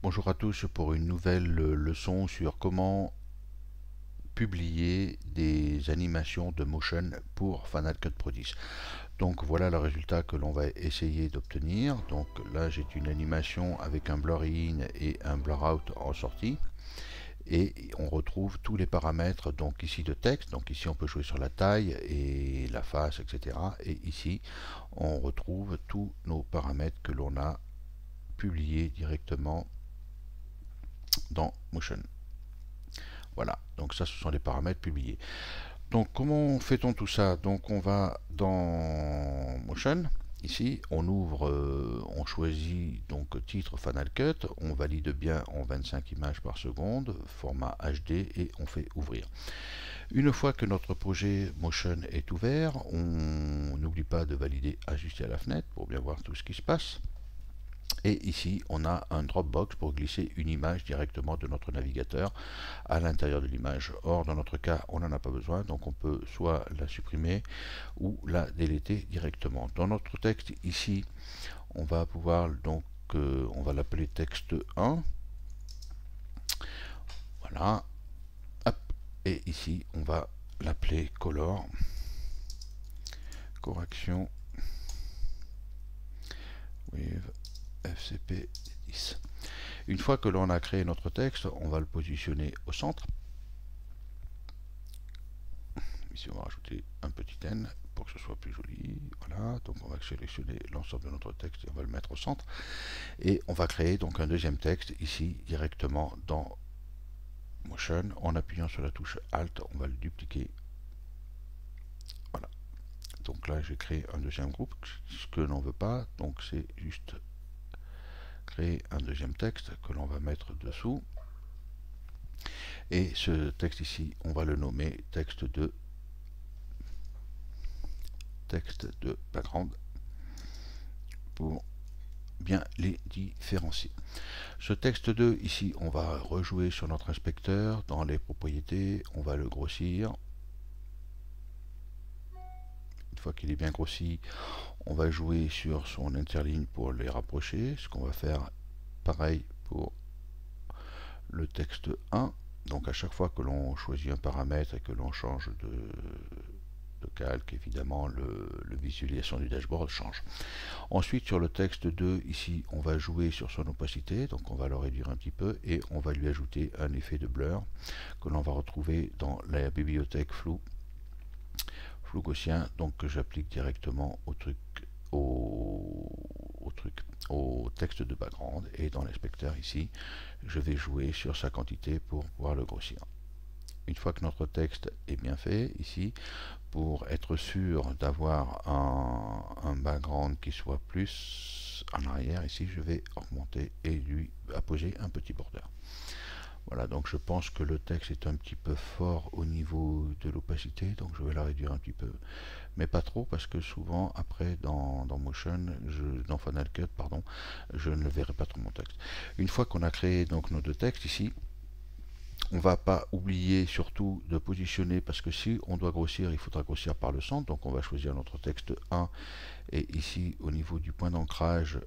Bonjour à tous pour une nouvelle leçon sur comment publier des animations de motion pour Final Cut Pro 10. Donc voilà le résultat que l'on va essayer d'obtenir. Donc là j'ai une animation avec un blur in et un blur out en sortie. Et on retrouve tous les paramètres donc ici de texte. Donc ici on peut jouer sur la taille et la face, etc. Et ici on retrouve tous nos paramètres que l'on a publiés directement dans Motion. Voilà, donc ça ce sont les paramètres publiés. Donc comment fait-on tout ça? Donc on va dans Motion, ici on ouvre, on choisit donc titre Final Cut, on valide bien en 25 images par seconde, format HD et on fait ouvrir. Une fois que notre projet Motion est ouvert, on n'oublie pas de valider ajuster à la fenêtre pour bien voir tout ce qui se passe. Et ici, on a un Dropbox pour glisser une image directement de notre navigateur à l'intérieur de l'image. Or, dans notre cas, on n'en a pas besoin, donc on peut soit la supprimer ou la déléter directement. Dans notre texte, ici, on va pouvoir donc, on va l'appeler texte 1. Voilà. Hop. Et ici, on va l'appeler color. Correction. With FCP 10. Une fois que l'on a créé notre texte, on va le positionner au centre. Ici, on va rajouter un petit n pour que ce soit plus joli. Voilà, donc on va sélectionner l'ensemble de notre texte et on va le mettre au centre. Et on va créer donc un deuxième texte ici directement dans Motion. En appuyant sur la touche Alt, on va le dupliquer. Voilà. Donc là, j'ai créé un deuxième groupe. Ce que l'on ne veut pas, donc c'est juste créer un deuxième texte que l'on va mettre dessous. Et ce texte ici, on va le nommer texte 2 background pour bien les différencier. Ce texte 2 ici, on va rejouer sur notre inspecteur dans les propriétés, on va le grossir. Une fois qu'il est bien grossi, on va jouer sur son interligne pour les rapprocher, ce qu'on va faire pareil pour le texte 1. Donc à chaque fois que l'on choisit un paramètre et que l'on change de calque, évidemment le visualisation du dashboard change. Ensuite sur le texte 2, ici on va jouer sur son opacité, donc on va le réduire un petit peu et on va lui ajouter un effet de blur que l'on va retrouver dans la bibliothèque flou gaussien, donc que j'applique directement au texte de background, et dans l'inspecteur ici je vais jouer sur sa quantité pour pouvoir le grossir. Une fois que notre texte est bien fait ici, pour être sûr d'avoir un background qui soit plus en arrière, ici je vais augmenter et lui apposer un petit border. Voilà, donc je pense que le texte est un petit peu fort au niveau de l'opacité, donc je vais la réduire un petit peu, mais pas trop, parce que souvent après dans Motion, dans Final Cut, pardon, je ne le verrai pas trop mon texte. Une fois qu'on a créé donc nos deux textes ici, on ne va pas oublier surtout de positionner, parce que si on doit grossir, il faudra grossir par le centre, donc on va choisir notre texte 1, et ici au niveau du point d'ancrage,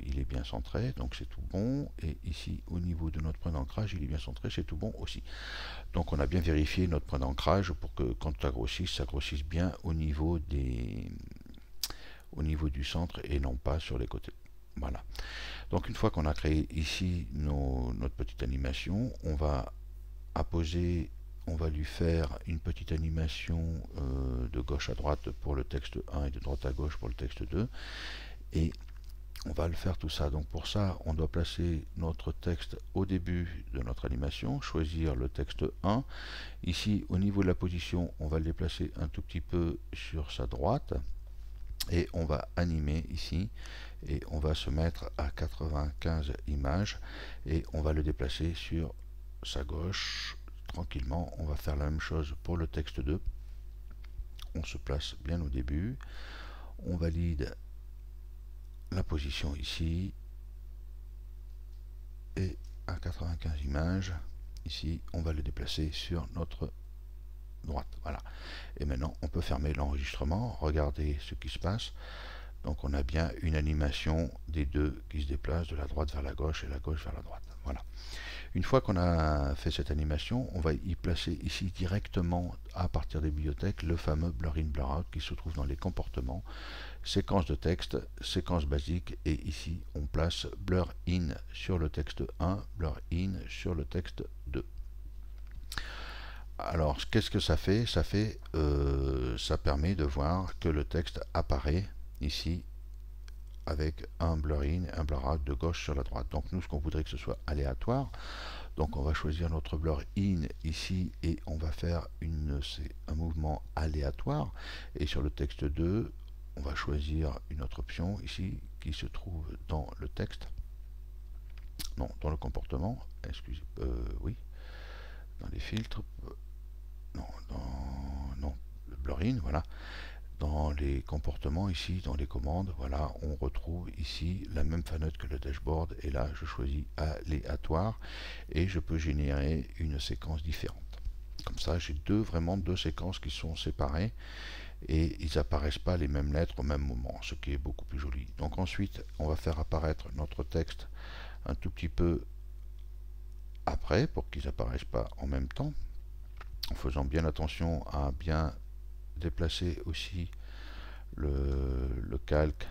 il est bien centré, donc c'est tout bon, et ici au niveau de notre point d'ancrage, il est bien centré, c'est tout bon aussi. Donc on a bien vérifié notre point d'ancrage pour que quand ça grossisse bien au niveau du centre et non pas sur les côtés. Voilà. Donc une fois qu'on a créé ici notre petite animation, on va lui faire une petite animation de gauche à droite pour le texte 1 et de droite à gauche pour le texte 2, et on va le faire tout ça. Donc pour ça, on doit placer notre texte au début de notre animation, choisir le texte 1. Ici, au niveau de la position, on va le déplacer un tout petit peu sur sa droite, et on va animer ici, et on va se mettre à 95 images, et on va le déplacer sur sa gauche tranquillement. On va faire la même chose pour le texte 2. On se place bien au début, on valide la position ici, et à 95 images ici, on va le déplacer sur notre droite. Voilà. Et maintenant on peut fermer l'enregistrement. Regardez ce qui se passe. Donc on a bien une animation des deux qui se déplacent de la droite vers la gauche et la gauche vers la droite. Voilà. Une fois qu'on a fait cette animation, on va y placer ici directement à partir des bibliothèques le fameux blur in blur out qui se trouve dans les comportements, séquence de texte, séquence basique, et ici on place blur in sur le texte 1, blur in sur le texte 2. Alors qu'est-ce que ça fait? Ça permet de voir que le texte apparaît ici avec un blur in et un blur out de gauche sur la droite. Donc nous, ce qu'on voudrait que ce soit aléatoire, donc on va choisir notre blur in ici et on va faire un mouvement aléatoire, et sur le texte 2 on va choisir une autre option ici qui se trouve dans le texte, non, dans le comportement, excusez, oui, dans les filtres, non, le blur in, voilà. Dans les comportements ici, dans les commandes, voilà, on retrouve ici la même fenêtre que le dashboard, et là je choisis aléatoire et je peux générer une séquence différente. Comme ça j'ai vraiment deux séquences qui sont séparées et ils n'apparaissent pas les mêmes lettres au même moment, ce qui est beaucoup plus joli. Donc ensuite on va faire apparaître notre texte un tout petit peu après pour qu'ils n'apparaissent pas en même temps, en faisant bien attention à bien déplacer aussi le calque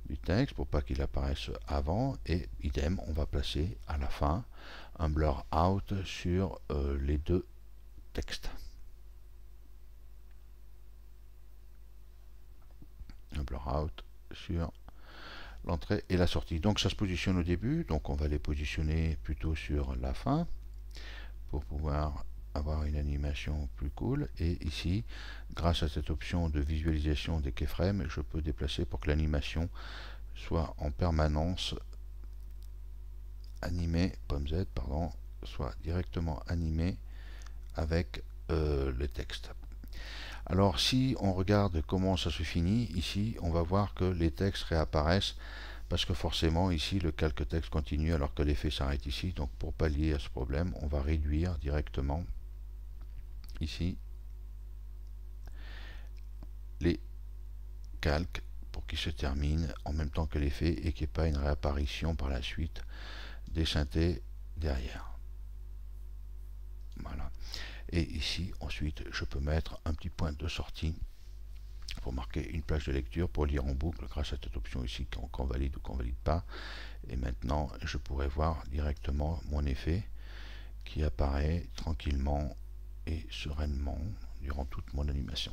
du texte pour pas qu'il apparaisse avant, et idem on va placer à la fin un blur out sur les deux textes, un blur out sur l'entrée et la sortie. Donc ça se positionne au début, donc on va les positionner plutôt sur la fin pour pouvoir avoir une animation plus cool. Et ici, grâce à cette option de visualisation des keyframes, je peux déplacer pour que l'animation soit en permanence animée, POM-Z, pardon, soit directement animée avec le texte. Alors si on regarde comment ça se finit, ici on va voir que les textes réapparaissent parce que forcément ici le calque texte continue alors que l'effet s'arrête ici. Donc pour pallier à ce problème, on va réduire directement ici les calques pour qu'ils se terminent en même temps que l'effet et qu'il n'y ait pas une réapparition par la suite des synthés derrière. Voilà. Et ici ensuite je peux mettre un petit point de sortie pour marquer une plage de lecture pour lire en boucle grâce à cette option ici qu'on valide ou qu'on valide pas. Et maintenant je pourrais voir directement mon effet qui apparaît tranquillement et sereinement durant toute mon animation.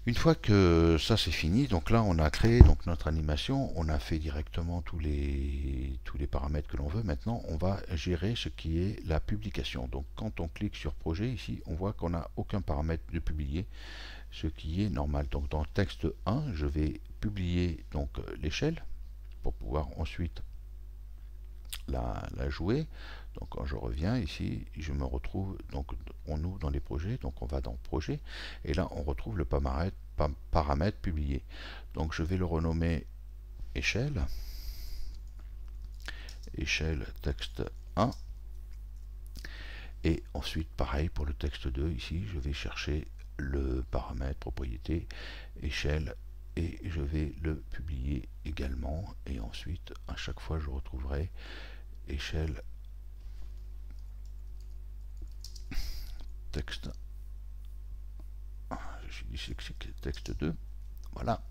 Une fois que ça c'est fini, donc là on a créé donc notre animation, on a fait directement tous les paramètres que l'on veut. Maintenant on va gérer ce qui est la publication. Donc quand on clique sur projet ici, on voit qu'on n'a aucun paramètre de publier, ce qui est normal. Donc dans le texte 1, je vais publier donc l'échelle pour pouvoir ensuite la jouer. Donc quand je reviens ici, je me retrouve, donc on ouvre dans les projets, donc on va dans projet, et là on retrouve le paramètre publié. Donc je vais le renommer échelle, échelle texte 1, et ensuite pareil pour le texte 2, ici je vais chercher le paramètre propriété échelle et je vais le publier également, et ensuite à chaque fois je retrouverai échelle texte, je suis dyslexique, texte 2, voilà.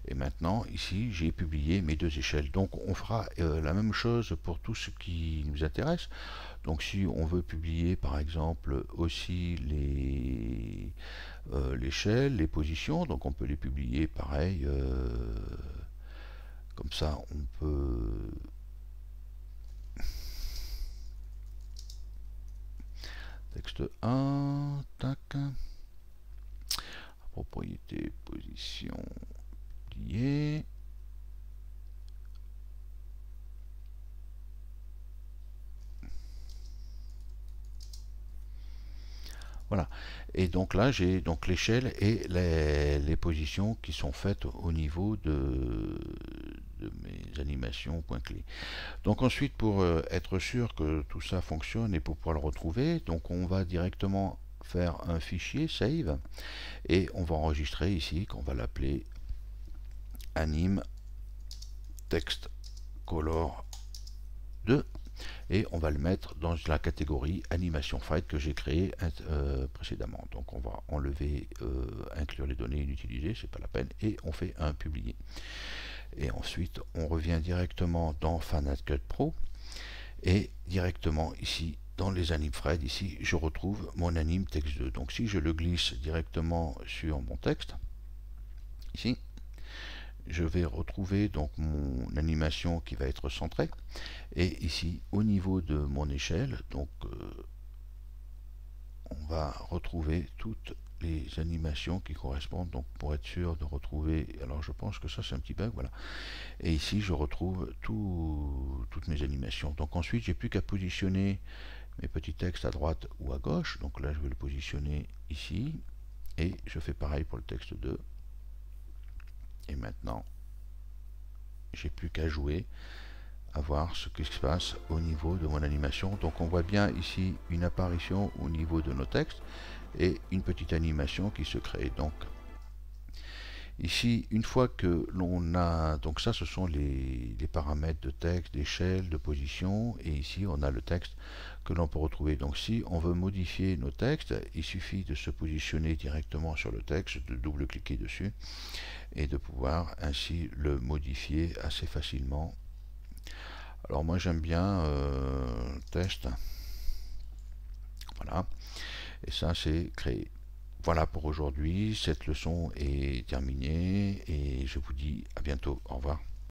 Et maintenant ici j'ai publié mes deux échelles. Donc on fera la même chose pour tout ce qui nous intéresse. Donc si on veut publier par exemple aussi l'échelle, les positions, donc on peut les publier pareil, comme ça on peut texte 1, tac, propriété, position, liée. Voilà. Et donc là, j'ai donc l'échelle et les positions qui sont faites au niveau de mes animations point clé. Donc ensuite, pour être sûr que tout ça fonctionne et pour pouvoir le retrouver, donc on va directement faire un fichier save et on va enregistrer ici qu'on va l'appeler anim text color 2 et on va le mettre dans la catégorie animation file que j'ai créé précédemment. Donc on va enlever inclure les données inutilisées, c'est pas la peine, et on fait un publier. Et ensuite on revient directement dans Final Cut Pro et directement ici dans les animFred, ici je retrouve mon anim text 2. Donc si je le glisse directement sur mon texte, ici je vais retrouver donc mon animation qui va être centrée, et ici au niveau de mon échelle, donc on va retrouver toutes les animations qui correspondent, donc pour être sûr de retrouver, alors je pense que ça c'est un petit bug, voilà, et ici je retrouve toutes mes animations. Donc ensuite j'ai plus qu'à positionner mes petits textes à droite ou à gauche, donc là je vais le positionner ici, et je fais pareil pour le texte 2, et maintenant j'ai plus qu'à jouer à voir ce qui se passe au niveau de mon animation. Donc on voit bien ici une apparition au niveau de nos textes et une petite animation qui se crée. Donc ici, une fois que l'on a, donc ça ce sont les paramètres de texte, d'échelle, de position, et ici on a le texte que l'on peut retrouver. Donc si on veut modifier nos textes, il suffit de se positionner directement sur le texte, de double-cliquer dessus et de pouvoir ainsi le modifier assez facilement. Alors moi j'aime bien test, voilà, et ça c'est créé. Voilà pour aujourd'hui, cette leçon est terminée et je vous dis à bientôt, au revoir.